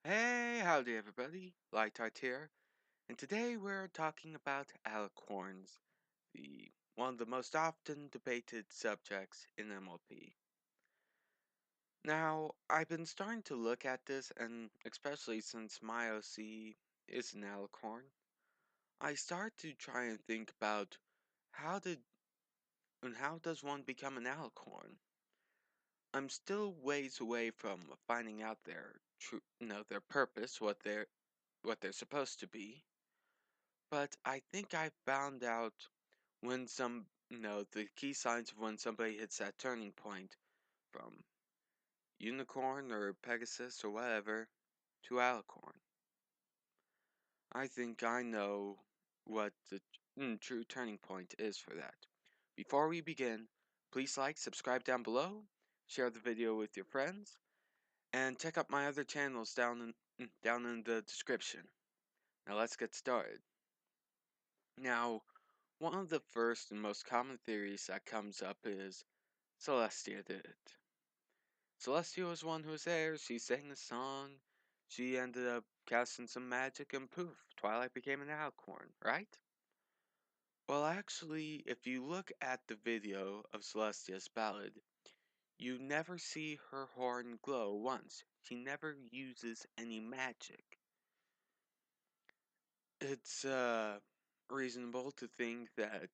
Hey, howdy everybody, Lightheart here, and today we're talking about alicorns, the one of the most often debated subjects in MLP. Now, I've been starting to look at this, and especially since my OC is an alicorn, I start to try and think about how did and how does one become an alicorn? I'm still ways away from finding out their their purpose, what they're supposed to be. But I think I found out when the key signs of when somebody hits that turning point from unicorn or Pegasus or whatever to alicorn. I think I know what the true turning point is for that. Before we begin, please like, subscribe down below, share the video with your friends, and check out my other channels down in the description. Now let's get started. Now, one of the first and most common theories that comes up is Celestia did it. Celestia was one who was there, she sang the song, she ended up casting some magic, and poof, Twilight became an alicorn, right? Well, actually, if you look at the video of Celestia's ballad, you never see her horn glow once. She never uses any magic. It's reasonable to think that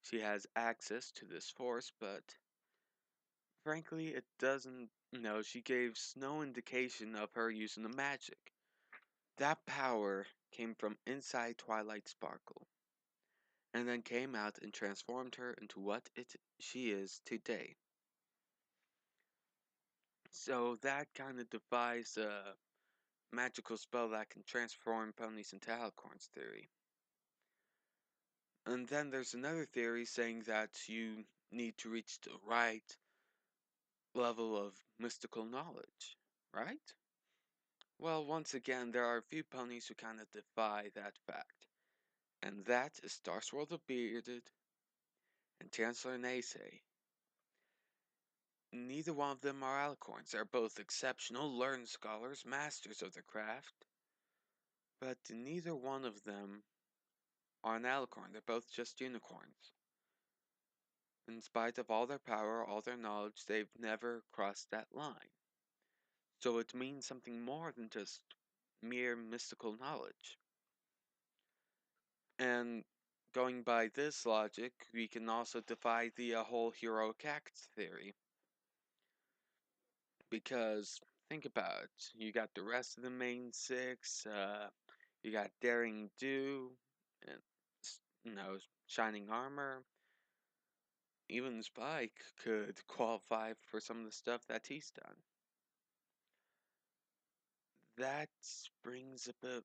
she has access to this force, but frankly, it doesn't. No, she gives no indication of her using the magic. That power came from inside Twilight Sparkle, and then came out and transformed her into what she is today. So that kind of defies a magical spell that can transform ponies into alicorns theory. And then there's another theory saying that you need to reach the right level of mystical knowledge, right? Well, once again, there are a few ponies who kind of defy that fact, and that is Starswirl the Bearded and Chancellor Naysay. Neither one of them are alicorns. They're both exceptional, learned scholars, masters of their craft, but neither one of them are an alicorn. They're both just unicorns. In spite of all their power, all their knowledge, they've never crossed that line. So it means something more than just mere mystical knowledge. And going by this logic, we can also defy the whole heroic act theory. Because, think about it, you got the rest of the main six, you got Daring Do, and, Shining Armor. Even Spike could qualify for some of the stuff that he's done. That brings a bit,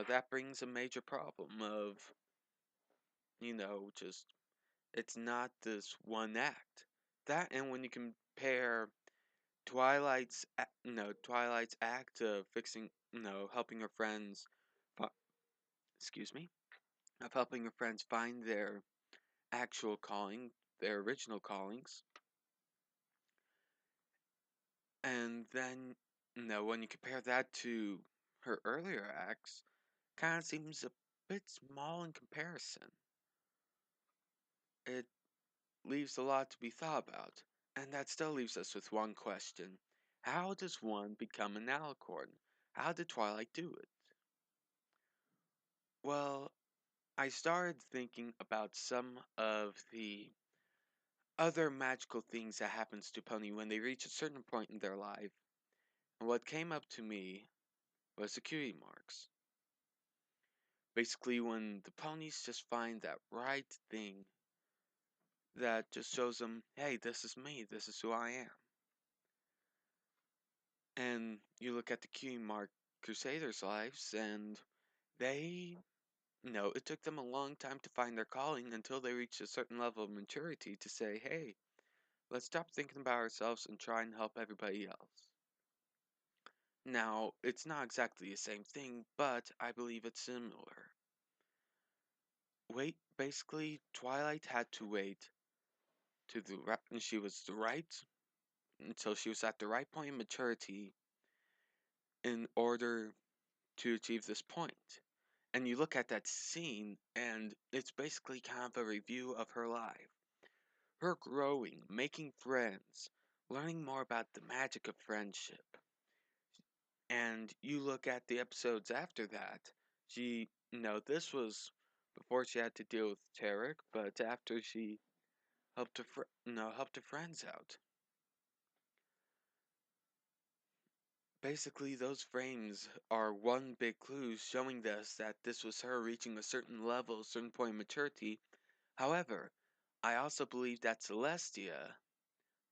that brings a major problem of, just it's not this one act. That and when you compare Twilight's act of fixing, helping her friends, excuse me, of helping her friends find their actual calling, their original callings, and then, when you compare that to her earlier acts, kind of seems a bit small in comparison. It leaves a lot to be thought about, and that still leaves us with one question. How does one become an alicorn? How did Twilight do it? Well, I started thinking about some of the other magical things that happens to pony when they reach a certain point in their life, and what came up to me was the cutie marks. Basically, when the ponies just find that right thing that just shows them, hey, this is me, this is who I am. And you look at the cutie mark Crusaders' lives, and they, it took them a long time to find their calling until they reached a certain level of maturity to say, hey, let's stop thinking about ourselves and try and help everybody else. Now, it's not exactly the same thing, but I believe it's similar. Basically, Twilight had to wait to she was the right until she was at the right point of maturity in order to achieve this point. And you look at that scene, and it's basically kind of a review of her life. Her growing, making friends, learning more about the magic of friendship. And you look at the episodes after that, this was before she had to deal with Tarek, but after she helped her friends out. Basically, those frames are one big clue showing us that this was her reaching a certain level, a certain point of maturity. However, I also believe that Celestia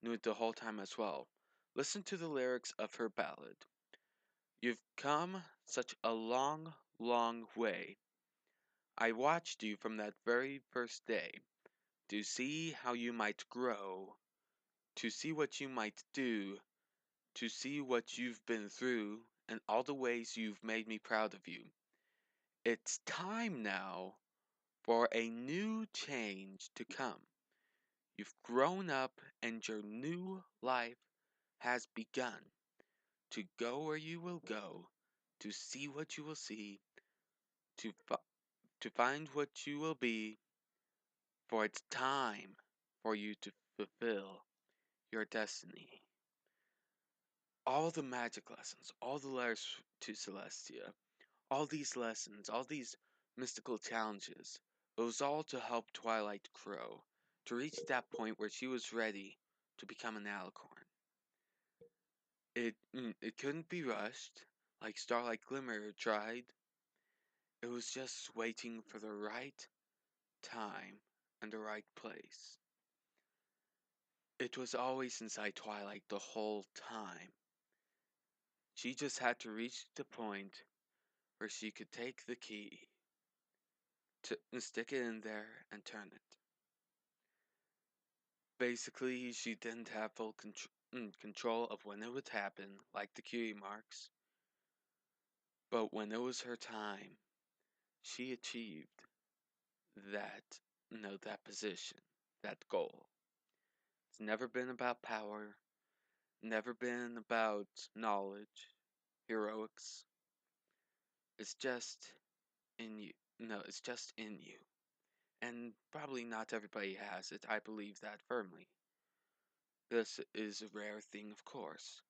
knew it the whole time as well. Listen to the lyrics of her ballad. You've come such a long, long way. I watched you from that very first day to see how you might grow, to see what you might do, to see what you've been through, and all the ways you've made me proud of you. It's time now for a new change to come. You've grown up and your new life has begun. To go where you will go, to see what you will see, to, to find what you will be, for it's time for you to fulfill your destiny. All the magic lessons, all the letters to Celestia, all these lessons, all these mystical challenges, it was all to help Twilight grow, to reach that point where she was ready to become an Alicorn. It couldn't be rushed, like Starlight Glimmer tried. It was just waiting for the right time and the right place. It was always inside Twilight the whole time. She just had to reach the point where she could take the key to stick it in there and turn it. Basically, she didn't have full control of when it would happen, like the cutie marks. But when it was her time, she achieved that, that position, that goal. It's never been about power, never been about knowledge, heroics. It's just in you. No, it's just in you. And probably not everybody has it. I believe that firmly. This is a rare thing, of course.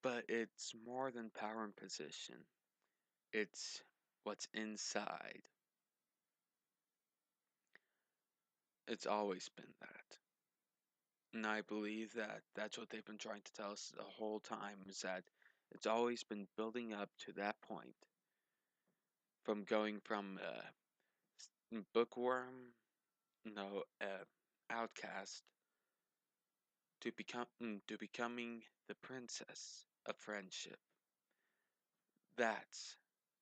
But it's more than power and position. It's what's inside. It's always been that. And I believe that that's what they've been trying to tell us the whole time is that it's always been building up to that point. From going from bookworm, outcast, to becoming the princess of friendship. That's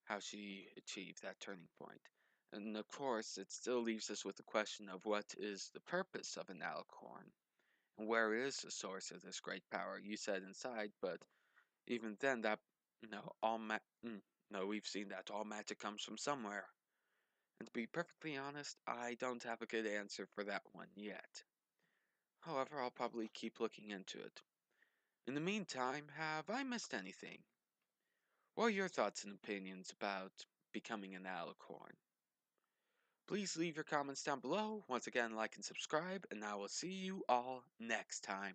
how she achieved that turning point. And of course, it still leaves us with the question of what is the purpose of an Alicorn? And where is the source of this great power? You said inside, but even then, that, we've seen that all magic comes from somewhere. And to be perfectly honest, I don't have a good answer for that one yet. However, I'll probably keep looking into it. In the meantime, have I missed anything? What are your thoughts and opinions about becoming an Alicorn? Please leave your comments down below. Once again, like and subscribe, and I will see you all next time.